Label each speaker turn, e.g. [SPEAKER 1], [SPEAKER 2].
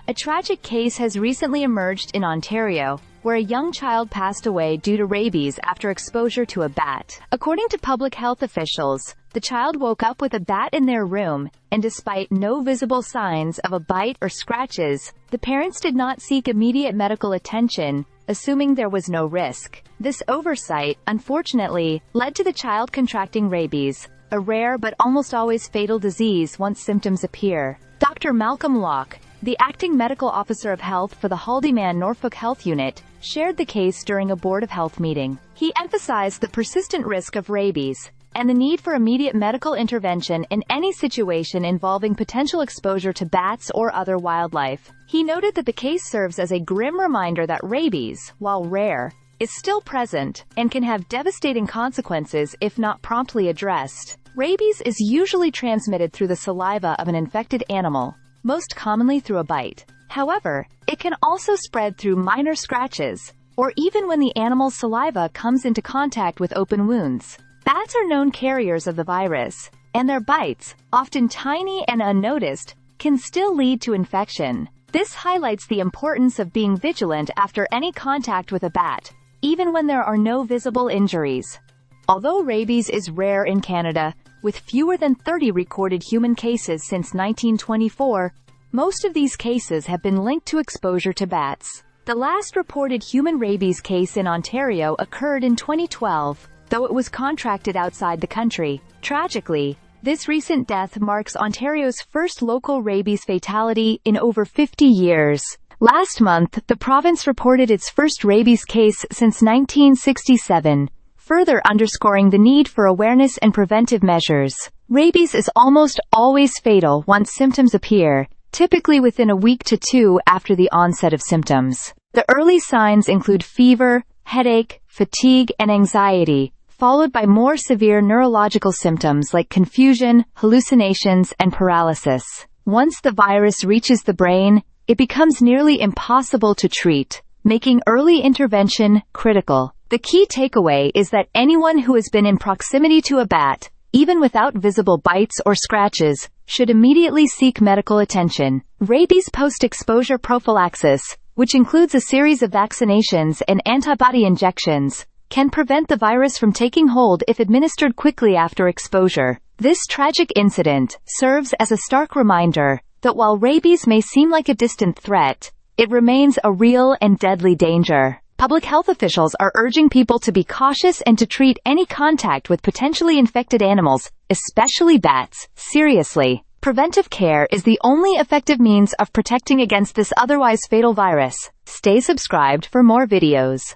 [SPEAKER 1] A tragic case has recently emerged in Ontario, where a young child passed away due to rabies after exposure to a bat. According to public health officials, the child woke up with a bat in their room, and despite no visible signs of a bite or scratches, the parents did not seek immediate medical attention, assuming there was no risk. This oversight, unfortunately, led to the child contracting rabies, a rare but almost always fatal disease once symptoms appear. Dr. Malcolm Locke, the acting medical officer of health for the Haldimand Norfolk Health Unit, shared the case during a Board of Health meeting. He emphasized the persistent risk of rabies and the need for immediate medical intervention in any situation involving potential exposure to bats or other wildlife. He noted that the case serves as a grim reminder that rabies, while rare, is still present and can have devastating consequences if not promptly addressed. Rabies is usually transmitted through the saliva of an infected animal, most commonly through a bite. However, it can also spread through minor scratches, or even when the animal's saliva comes into contact with open wounds. Bats are known carriers of the virus, and their bites, often tiny and unnoticed, can still lead to infection. This highlights the importance of being vigilant after any contact with a bat, even when there are no visible injuries. Although rabies is rare in Canada, with fewer than 30 recorded human cases since 1924, most of these cases have been linked to exposure to bats. The last reported human rabies case in Ontario occurred in 2012, though it was contracted outside the country. Tragically, this recent death marks Ontario's first local rabies fatality in over 50 years. Last month, the province reported its first rabies case since 1967, further underscoring the need for awareness and preventive measures. Rabies is almost always fatal once symptoms appear, typically within a week to two after the onset of symptoms. The early signs include fever, headache, fatigue, and anxiety, followed by more severe neurological symptoms like confusion, hallucinations, and paralysis. Once the virus reaches the brain, it becomes nearly impossible to treat, making early intervention critical. The key takeaway is that anyone who has been in proximity to a bat, even without visible bites or scratches, should immediately seek medical attention. Rabies post-exposure prophylaxis, which includes a series of vaccinations and antibody injections, can prevent the virus from taking hold if administered quickly after exposure. This tragic incident serves as a stark reminder that while rabies may seem like a distant threat, it remains a real and deadly danger. Public health officials are urging people to be cautious and to treat any contact with potentially infected animals, especially bats, seriously. Preventive care is the only effective means of protecting against this otherwise fatal virus. Stay subscribed for more videos.